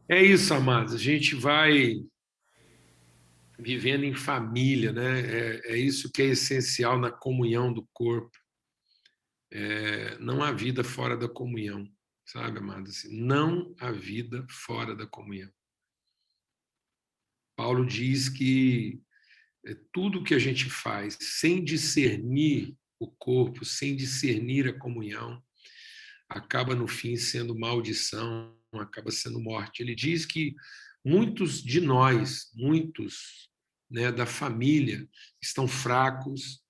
É isso, amados. A gente vai vivendo em família, né? É isso que é essencial na comunhão do corpo. Não há vida fora da comunhão, sabe, amados? Assim, não há vida fora da comunhão. Paulo diz que tudo que a gente faz sem discernir o corpo, sem discernir a comunhão, acaba no fim sendo maldição, acaba sendo morte. Ele diz que muitos de nós, muitos, né, da família, estão fracos,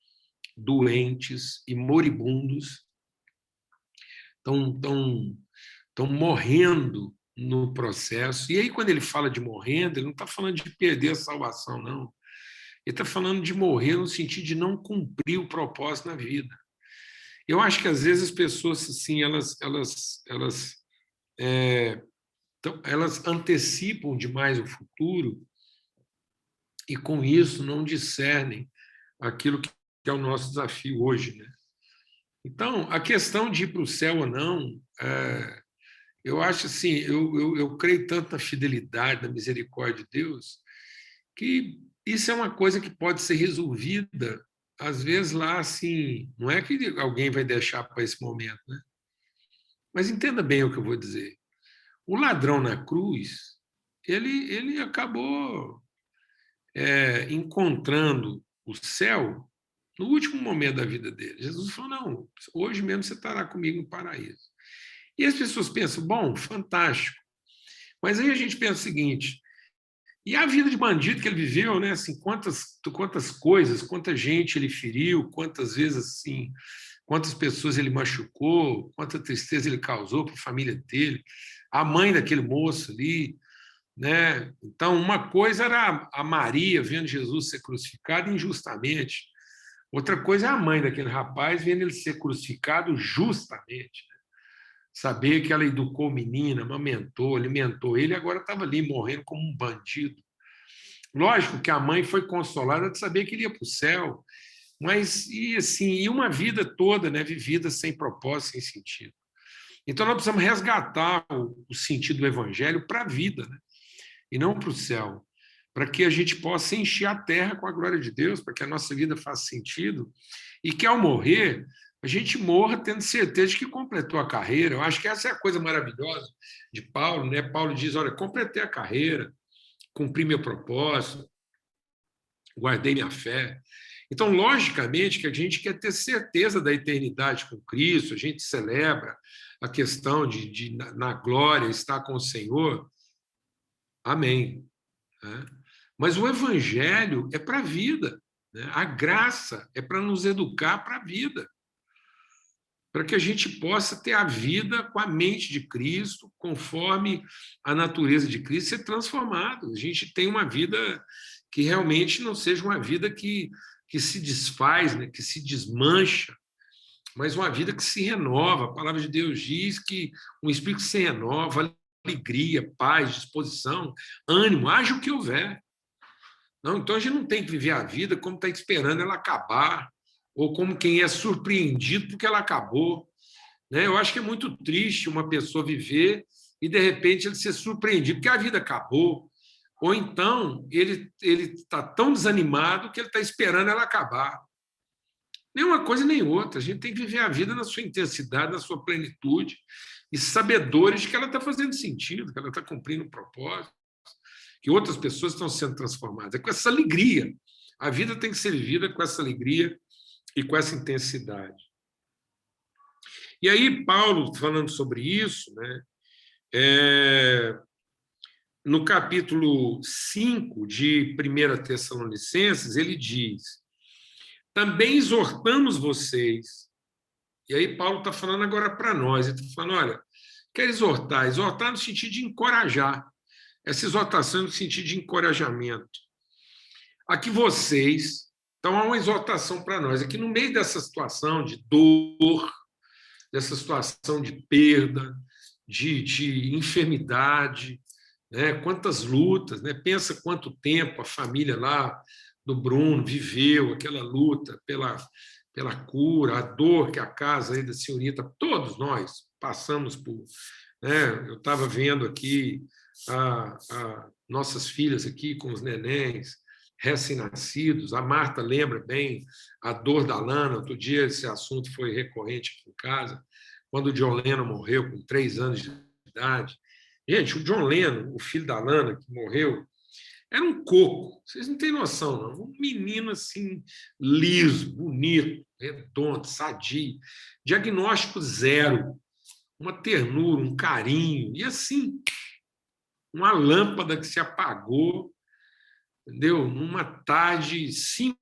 doentes e moribundos, estão morrendo no processo. E aí, quando ele fala de morrendo, ele não está falando de perder a salvação, não. Ele está falando de morrer no sentido de não cumprir o propósito na vida. Eu acho que às vezes as pessoas assim, elas antecipam demais o futuro e com isso não discernem aquilo que é o nosso desafio hoje, né? Então, a questão de ir para o céu ou não, eu acho assim, eu creio tanto na fidelidade, na misericórdia de Deus, que isso é uma coisa que pode ser resolvida, às vezes lá assim, não é que alguém vai deixar para esse momento, né? Mas entenda bem o que eu vou dizer. O ladrão na cruz, ele acabou encontrando o céu no último momento da vida dele. Jesus falou: não, hoje mesmo você estará comigo no paraíso. E as pessoas pensam: bom, fantástico. Mas aí a gente pensa o seguinte: e a vida de bandido que ele viveu, né? Assim, quantas coisas, quanta gente ele feriu, quantas vezes assim, quantas pessoas ele machucou, quanta tristeza ele causou para a família dele, a mãe daquele moço ali, né? Então, uma coisa era a Maria vendo Jesus ser crucificado injustamente, outra coisa é a mãe daquele rapaz vendo ele ser crucificado justamente. Saber que ela educou o menino, amamentou, alimentou ele, agora estava ali morrendo como um bandido. Lógico que a mãe foi consolada de saber que ele ia para o céu, mas e assim, e uma vida toda, né, vivida sem propósito, sem sentido. Então nós precisamos resgatar o sentido do evangelho para a vida, né, e não para o céu, para que a gente possa encher a terra com a glória de Deus, para que a nossa vida faça sentido e que ao morrer a gente morra tendo certeza de que completou a carreira. Eu acho que essa é a coisa maravilhosa de Paulo, né? Paulo diz: olha, completei a carreira, cumpri meu propósito, guardei minha fé. Então, logicamente, que a gente quer ter certeza da eternidade com Cristo, a gente celebra a questão de na glória, estar com o Senhor. Amém. Né? Mas o Evangelho é para a vida. Né? A graça é para nos educar para a vida, para que a gente possa ter a vida com a mente de Cristo, conforme a natureza de Cristo, ser transformado. A gente tem uma vida que realmente não seja uma vida que se desfaz, né, que se desmancha, mas uma vida que se renova. A palavra de Deus diz que um espírito se renova, alegria, paz, disposição, ânimo, haja o que houver. Não, então a gente não tem que viver a vida como está esperando ela acabar, ou como quem é surpreendido porque ela acabou. Né? Eu acho que é muito triste uma pessoa viver e, de repente, ele ser surpreendido porque a vida acabou. Ou então ele está tão desanimado que ele está esperando ela acabar. Nem uma coisa nem outra. A gente tem que viver a vida na sua intensidade, na sua plenitude, e sabedores de que ela está fazendo sentido, que ela está cumprindo o propósito, que outras pessoas estão sendo transformadas. É com essa alegria. A vida tem que ser vivida com essa alegria e com essa intensidade. E aí, Paulo, falando sobre isso, né, no capítulo 5 de 1 Tessalonicenses, ele diz: também exortamos vocês. E aí, Paulo está falando agora para nós. Ele está falando: olha, quer exortar? Exortar no sentido de encorajar. Essa exortação no sentido de encorajamento. Aqui vocês. Então, há uma exortação para nós. Aqui no meio dessa situação de dor, dessa situação de perda, de enfermidade, né? Quantas lutas, né? Pensa quanto tempo a família lá do Bruno viveu aquela luta pela cura, a dor que a casa aí da senhorita, todos nós passamos por. Né? Eu estava vendo aqui nossas filhas aqui com os nenéns recém-nascidos. A Marta lembra bem a dor da Lana. Outro dia esse assunto foi recorrente aqui em casa, quando o John Lennon morreu com 3 anos de idade. Gente, o John Lennon, o filho da Lana, que morreu, era um coco, vocês não têm noção, não. Um menino assim, liso, bonito, redondo, sadio, diagnóstico zero, uma ternura, um carinho, e assim, uma lâmpada que se apagou, entendeu? Numa tarde, 5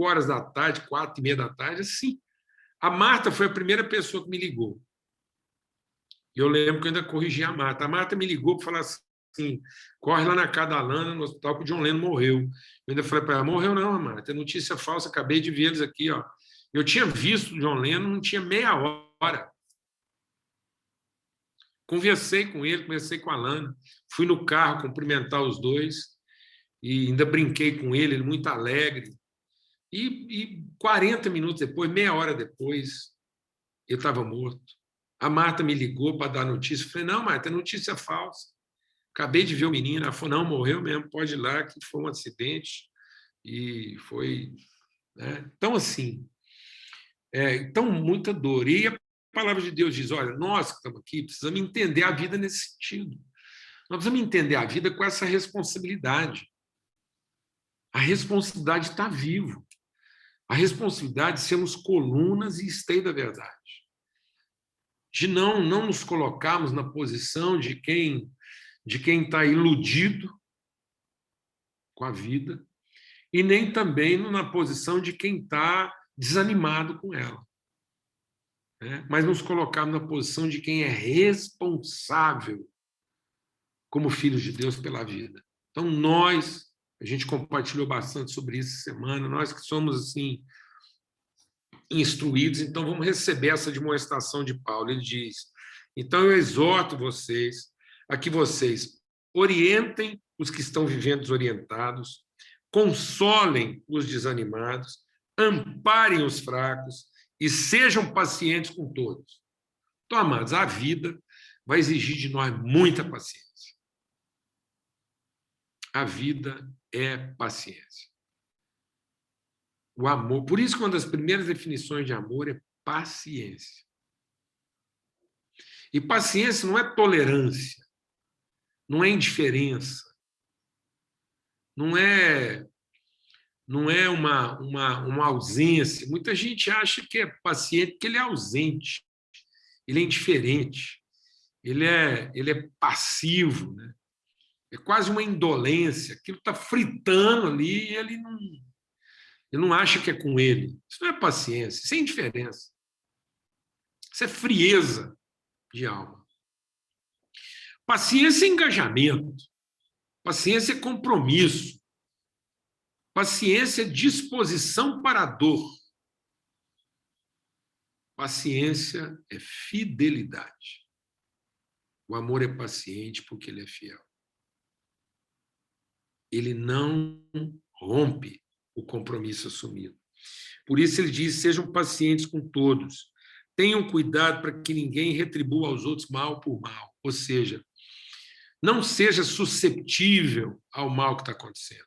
horas da tarde, 4h30 da tarde, assim. A Marta foi a primeira pessoa que me ligou. E eu lembro que eu ainda corrigi a Marta. A Marta me ligou para falar assim: corre lá na casa da Lana, no hospital, que o John Lennon morreu. Eu ainda falei para ela: morreu não, Marta, é notícia falsa, acabei de ver eles aqui. Ó. Eu tinha visto o John Lennon, não tinha meia hora. Conversei com ele, conversei com a Lana, fui no carro cumprimentar os dois e ainda brinquei com ele muito alegre. E 40 minutos depois, meia hora depois, eu estava morto. A Marta me ligou para dar notícia. Eu falei: não, Marta, é notícia falsa. Acabei de ver o menino. Ela falou: não, morreu mesmo, pode ir lá, que foi um acidente. E foi. Né? Então, assim, então, muita dor. E a palavra de Deus diz: olha, nós que estamos aqui precisamos entender a vida nesse sentido. Nós precisamos entender a vida com essa responsabilidade. A responsabilidade de estar vivo. A responsabilidade de sermos colunas e esteio da verdade. De não nos colocarmos na posição de quem está iludido com a vida e nem também na posição de quem está desanimado com ela. Né? Mas nos colocarmos na posição de quem é responsável como filhos de Deus pela vida. Então, a gente compartilhou bastante sobre isso essa semana, nós que somos assim instruídos, então vamos receber essa demonstração de Paulo. Ele diz: então eu exorto vocês a que vocês orientem os que estão vivendo desorientados, consolem os desanimados, amparem os fracos e sejam pacientes com todos. Então, amados, a vida vai exigir de nós muita paciência. A vida é paciência. O amor, por isso que uma das primeiras definições de amor é paciência. E paciência não é tolerância, não é indiferença, não é uma ausência. Muita gente acha que é paciente porque ele é ausente, ele é indiferente, ele é passivo, né? É quase uma indolência, aquilo está fritando ali e ele não acha que é com ele. Isso não é paciência, isso é indiferença. Isso é frieza de alma. Paciência é engajamento. Paciência é compromisso. Paciência é disposição para a dor. Paciência é fidelidade. O amor é paciente porque ele é fiel. Ele não rompe o compromisso assumido. Por isso ele diz: sejam pacientes com todos. Tenham cuidado para que ninguém retribua aos outros mal por mal. Ou seja, não seja susceptível ao mal que está acontecendo.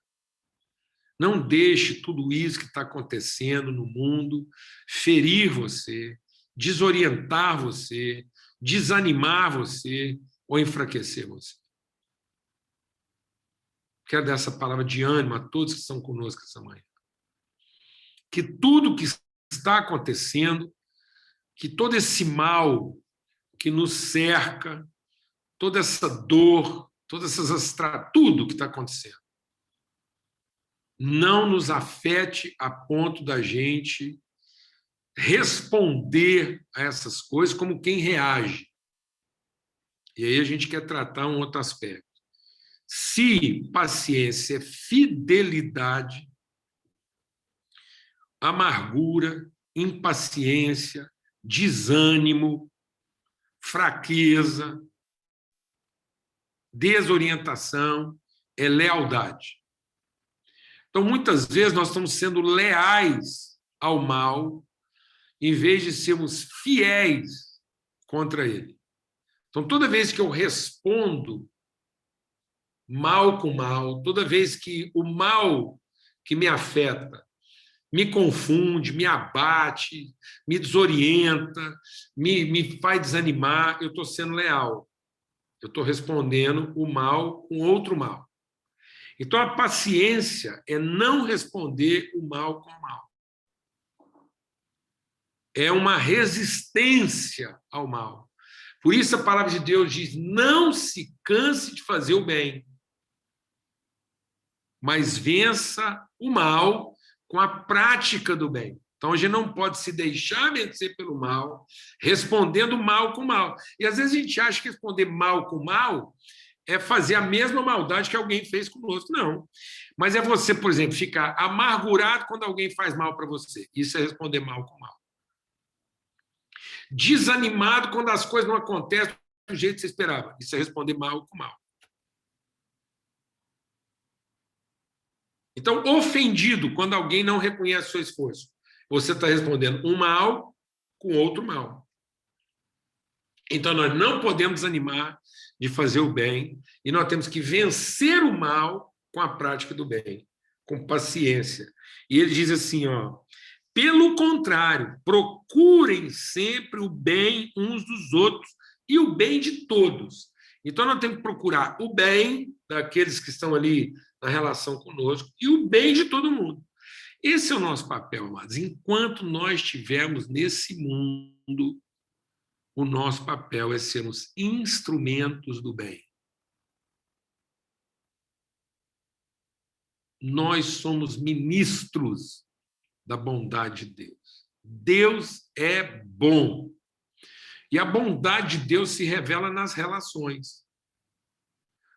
Não deixe tudo isso que está acontecendo no mundo ferir você, desorientar você, desanimar você ou enfraquecer você. Quero dar essa palavra de ânimo a todos que estão conosco essa manhã. Que tudo que está acontecendo, que todo esse mal que nos cerca, toda essa dor, tudo que está acontecendo, não nos afete a ponto da gente responder a essas coisas como quem reage. E aí a gente quer tratar um outro aspecto. Se paciência é fidelidade, amargura, impaciência, desânimo, fraqueza, desorientação, é lealdade. Então, muitas vezes, nós estamos sendo leais ao mal, em vez de sermos fiéis contra ele. Então, toda vez que eu respondo mal com mal, toda vez que o mal que me afeta me confunde, me abate, me desorienta, me faz desanimar, eu estou sendo leal. Eu estou respondendo o mal com outro mal. Então, a paciência é não responder o mal com o mal. É uma resistência ao mal. Por isso a palavra de Deus diz: não se canse de fazer o bem, mas vença o mal com a prática do bem. Então, a gente não pode se deixar vencer pelo mal, respondendo mal com mal. E às vezes a gente acha que responder mal com mal é fazer a mesma maldade que alguém fez conosco. Não. Mas é você, por exemplo, ficar amargurado quando alguém faz mal para você. Isso é responder mal com mal. Desanimado quando as coisas não acontecem do jeito que você esperava. Isso é responder mal com mal. Então, ofendido quando alguém não reconhece o seu esforço. Você está respondendo um mal com outro mal. Então, nós não podemos desanimar de fazer o bem e nós temos que vencer o mal com a prática do bem, com paciência. E ele diz assim, ó, pelo contrário, procurem sempre o bem uns dos outros e o bem de todos. Então, nós temos que procurar o bem daqueles que estão ali na relação conosco e o bem de todo mundo. Esse é o nosso papel, amados. Enquanto nós estivermos nesse mundo, o nosso papel é sermos instrumentos do bem. Nós somos ministros da bondade de Deus. Deus é bom. E a bondade de Deus se revela nas relações.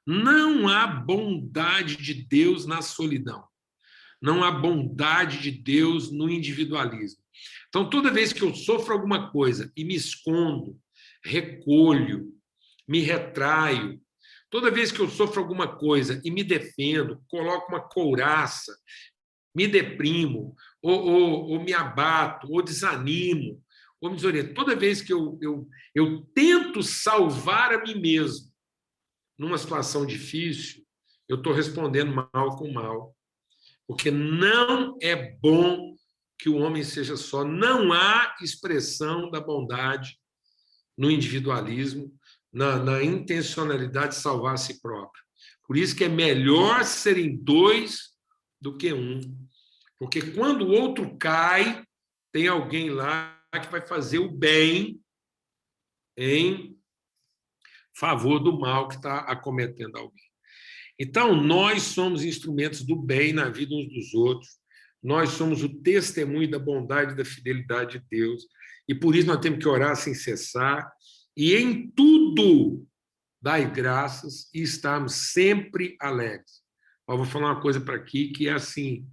Não há bondade de Deus na solidão. Não há bondade de Deus no individualismo. Então, toda vez que eu sofro alguma coisa e me escondo, recolho, me retraio, toda vez que eu sofro alguma coisa e me defendo, coloco uma couraça, me deprimo, ou me abato, ou desanimo, ou me desoriento, toda vez que eu tento salvar a mim mesmo numa situação difícil, eu estou respondendo mal com mal. Porque não é bom que o homem seja só. Não há expressão da bondade no individualismo, na intencionalidade de salvar a si próprio. Por isso que é melhor serem dois do que um. Porque quando o outro cai, tem alguém lá que vai fazer o bem em favor do mal que está acometendo alguém. Então, nós somos instrumentos do bem na vida uns dos outros, nós somos o testemunho da bondade e da fidelidade de Deus, e por isso nós temos que orar sem cessar, e em tudo dai graças e estarmos sempre alegres. Eu vou falar uma coisa para aqui que é assim,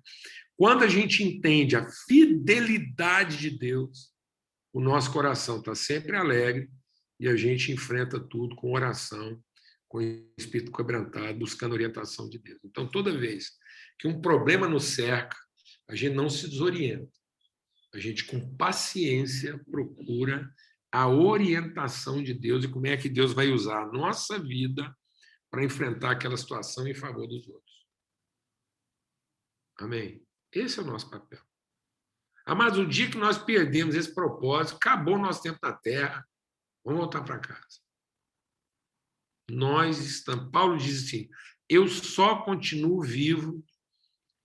quando a gente entende a fidelidade de Deus, o nosso coração está sempre alegre e a gente enfrenta tudo com oração, com o espírito quebrantado, buscando orientação de Deus. Então, toda vez que um problema nos cerca, a gente não se desorienta. A gente, com paciência, procura a orientação de Deus e como é que Deus vai usar a nossa vida para enfrentar aquela situação em favor dos outros. Amém? Esse é o nosso papel. Mas o dia que nós perdemos esse propósito, acabou o nosso tempo na Terra, vamos voltar para casa. Nós estamos. Paulo diz assim: eu só continuo vivo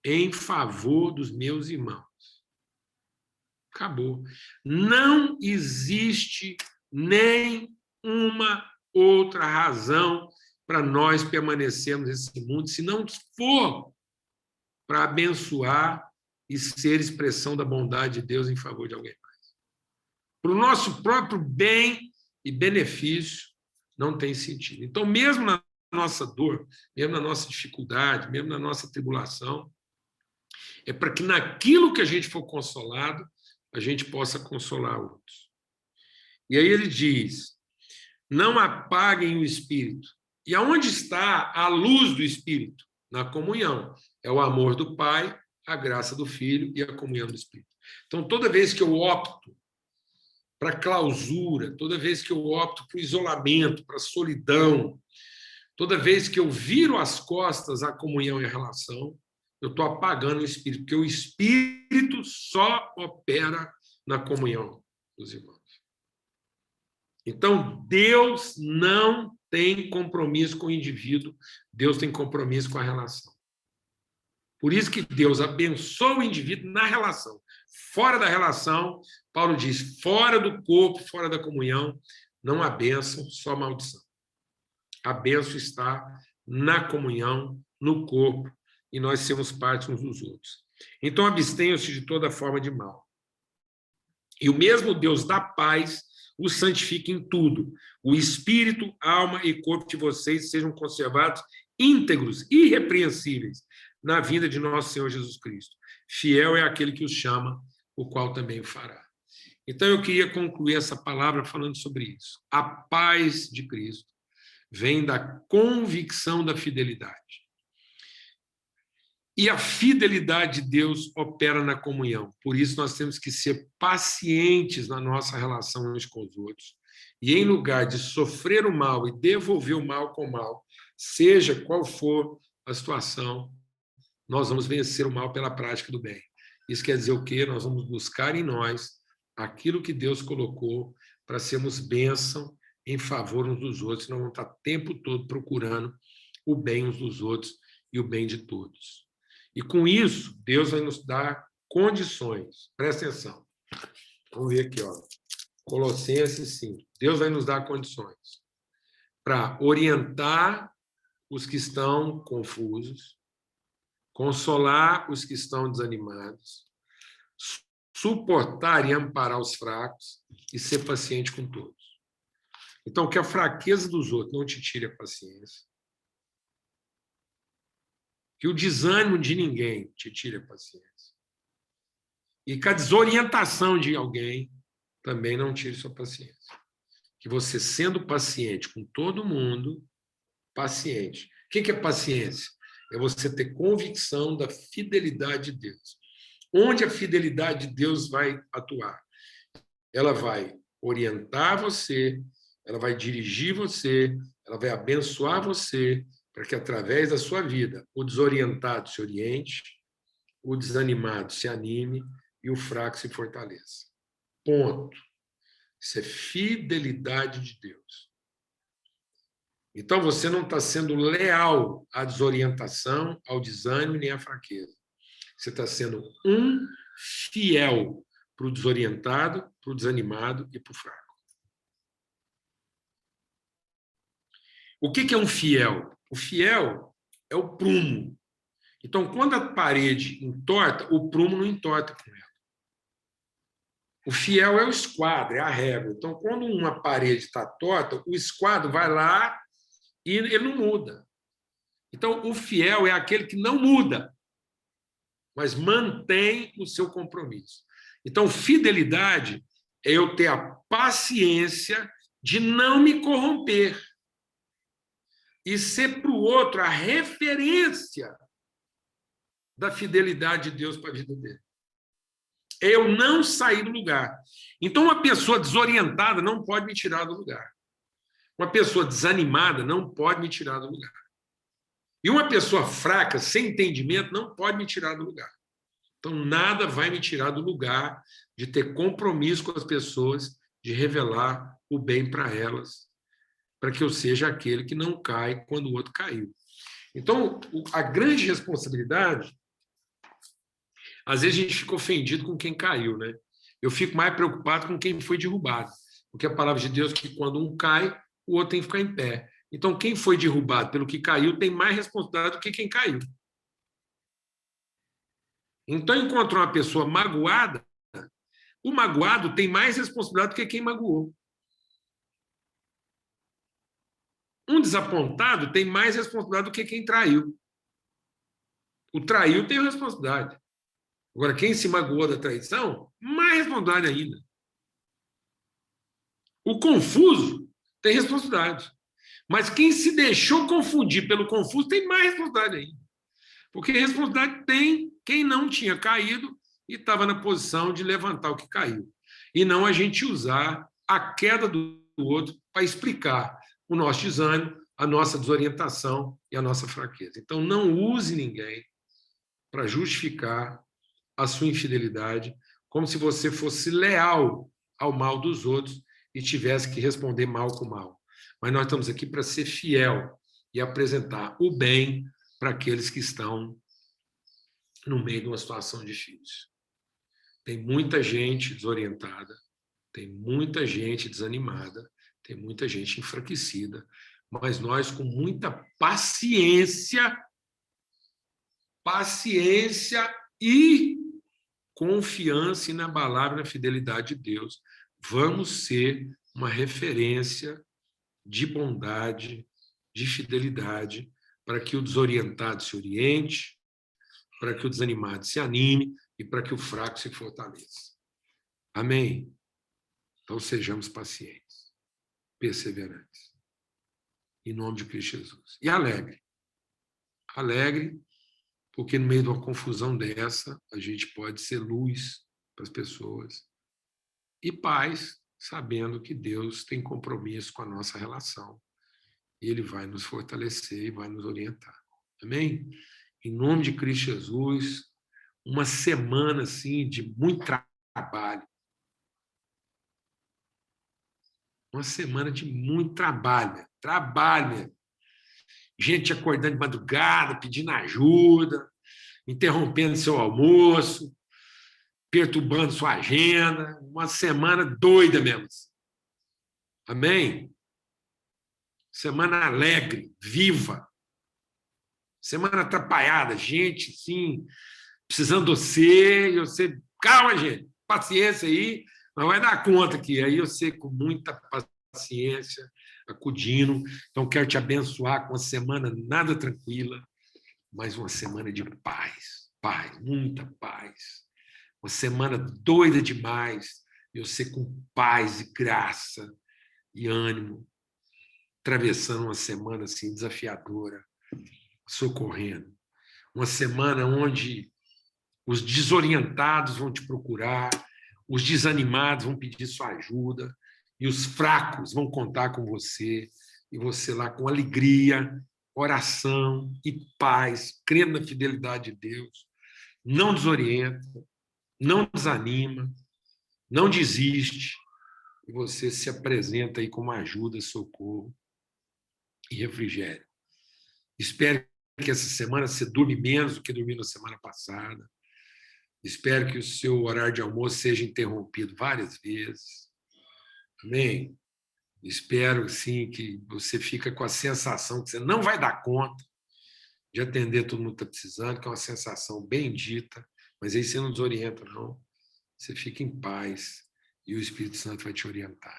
em favor dos meus irmãos. Acabou. Não existe nem uma outra razão para nós permanecermos nesse mundo, se não for para abençoar e ser expressão da bondade de Deus em favor de alguém mais. Para o nosso próprio bem e benefício, não tem sentido. Então, mesmo na nossa dor, mesmo na nossa dificuldade, mesmo na nossa tribulação, é para que naquilo que a gente for consolado, a gente possa consolar outros. E aí ele diz, não apaguem o Espírito. E aonde está a luz do Espírito? Na comunhão. É o amor do Pai, a graça do Filho e a comunhão do Espírito. Então, toda vez que eu opto para clausura, toda vez que eu opto para o isolamento, para a solidão, Toda vez que eu viro as costas à comunhão e à relação, eu estou apagando o Espírito, porque o Espírito só opera na comunhão dos irmãos. Então, Deus não tem compromisso com o indivíduo, Deus tem compromisso com a relação. Por isso que Deus abençoa o indivíduo na relação. Fora da relação, Paulo diz, fora do corpo, fora da comunhão, não há bênção, só maldição. A bênção está na comunhão, no corpo, e nós sermos parte uns dos outros. Então, abstenham-se de toda forma de mal. E o mesmo Deus da paz os santifique em tudo. O espírito, alma e corpo de vocês sejam conservados íntegros, irrepreensíveis, na vinda de nosso Senhor Jesus Cristo. Fiel é aquele que os chama, o qual também o fará. Então, eu queria concluir essa palavra falando sobre isso. A paz de Cristo vem da convicção da fidelidade. E a fidelidade de Deus opera na comunhão. Por isso, nós temos que ser pacientes na nossa relação uns com os outros. E, em lugar de sofrer o mal e devolver o mal com o mal, seja qual for a situação, nós vamos vencer o mal pela prática do bem. Isso quer dizer o quê? Nós vamos buscar em nós aquilo que Deus colocou para sermos bênção em favor uns dos outros. Nós vamos estar o tempo todo procurando o bem uns dos outros e o bem de todos. E com isso, Deus vai nos dar condições. Presta atenção. Vamos ver aqui, ó. Colossenses 5. Deus vai nos dar condições para orientar os que estão confusos, consolar os que estão desanimados, suportar e amparar os fracos e ser paciente com todos. Então, que a fraqueza dos outros não te tire a paciência. Que o desânimo de ninguém te tire a paciência. E que a desorientação de alguém também não tire sua paciência. Que você, sendo paciente com todo mundo, paciente. O que é paciência? É você ter convicção da fidelidade de Deus. Onde a fidelidade de Deus vai atuar? Ela vai orientar você, ela vai dirigir você, ela vai abençoar você, para que, através da sua vida, o desorientado se oriente, o desanimado se anime e o fraco se fortaleça. Ponto. Isso é fidelidade de Deus. Então, você não está sendo leal à desorientação, ao desânimo nem à fraqueza. Você está sendo fiel para o desorientado, para o desanimado e para o fraco. O que é um fiel? O fiel é o prumo. Então, quando a parede entorta, o prumo não entorta com ela. O fiel é o esquadro, é a régua. Então, quando uma parede está torta, o esquadro vai lá e ele não muda. Então, o fiel é aquele que não muda, mas mantém o seu compromisso. Então, fidelidade é eu ter a paciência de não me corromper e ser para o outro a referência da fidelidade de Deus para a vida dele. É eu não sair do lugar. Então, uma pessoa desorientada não pode me tirar do lugar. Uma pessoa desanimada não pode me tirar do lugar. E uma pessoa fraca, sem entendimento, não pode me tirar do lugar. Então, nada vai me tirar do lugar de ter compromisso com as pessoas, de revelar o bem para elas, para que eu seja aquele que não cai quando o outro caiu. Então, a grande responsabilidade, às vezes a gente fica ofendido com quem caiu, né? Eu fico mais preocupado com quem foi derrubado, porque a palavra de Deus é que quando um cai, o outro tem que ficar em pé. Então, quem foi derrubado pelo que caiu tem mais responsabilidade do que quem caiu. Então, encontrou uma pessoa magoada, o magoado tem mais responsabilidade do que quem magoou. Um desapontado tem mais responsabilidade do que quem traiu. O traiu tem responsabilidade. Agora, quem se magoou da traição, mais responsabilidade ainda. O confuso tem responsabilidade. Mas quem se deixou confundir pelo confuso tem mais responsabilidade ainda. Porque responsabilidade tem quem não tinha caído e estava na posição de levantar o que caiu. E não a gente usar a queda do outro para explicar o nosso desânimo, a nossa desorientação e a nossa fraqueza. Então, não use ninguém para justificar a sua infidelidade, como se você fosse leal ao mal dos outros e tivesse que responder mal com mal. Mas nós estamos aqui para ser fiel e apresentar o bem para aqueles que estão no meio de uma situação difícil. Tem muita gente desorientada, tem muita gente desanimada, tem muita gente enfraquecida, mas nós, com muita paciência e confiança inabalável na fidelidade de Deus, vamos ser uma referência de bondade, de fidelidade, para que o desorientado se oriente, para que o desanimado se anime e para que o fraco se fortaleça. Amém? Então, sejamos pacientes, perseverantes, em nome de Cristo Jesus. E alegre. Alegre, porque no meio de uma confusão dessa, a gente pode ser luz para as pessoas. E paz, sabendo que Deus tem compromisso com a nossa relação. E Ele vai nos fortalecer e vai nos orientar. Amém? Em nome de Cristo Jesus, uma semana assim de muito trabalho. Uma semana de muito trabalho. Trabalho. Gente acordando de madrugada, pedindo ajuda, interrompendo seu almoço, perturbando sua agenda. Uma semana doida mesmo. Amém? Semana alegre, viva. Semana atrapalhada, gente, sim, precisando de você, e você, calma, gente, paciência aí, não vai dar conta aqui. Aí você, com muita paciência, acudindo. Então, quero te abençoar com uma semana nada tranquila, mas uma semana de paz, paz, muita paz. Uma semana doida demais, e você com paz e graça e ânimo, atravessando uma semana assim desafiadora, socorrendo. Uma semana onde os desorientados vão te procurar, os desanimados vão pedir sua ajuda, e os fracos vão contar com você, e você lá com alegria, oração e paz, crendo na fidelidade de Deus, não desorienta, não desanima, não desiste, e você se apresenta aí como ajuda, socorro e refrigério. Espero que essa semana você durme menos do que dormiu na semana passada. Espero que o seu horário de almoço seja interrompido várias vezes. Amém? Espero, sim, que você fique com a sensação que você não vai dar conta de atender todo mundo que está precisando, que é uma sensação bendita, mas aí você não desorienta, não. Você fica em paz e o Espírito Santo vai te orientar.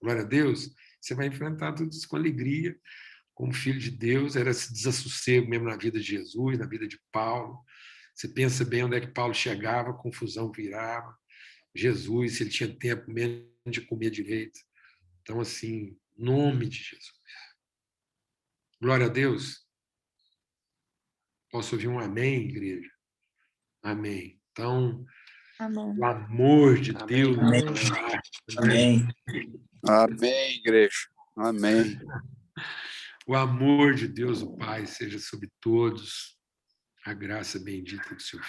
Glória a Deus. Você vai enfrentar tudo isso com alegria, como filho de Deus. Era esse desassossego mesmo na vida de Jesus, na vida de Paulo. Você pensa bem onde é que Paulo chegava, confusão virava. Jesus, se ele tinha tempo mesmo de comer direito. Então, assim, nome de Jesus. Glória a Deus. Posso ouvir um amém, igreja? Amém. Então, Amém. o amor de Amém. Deus. Amém. Amém, igreja. Amém. O amor de Deus, o Pai, seja sobre todos. A graça bendita do seu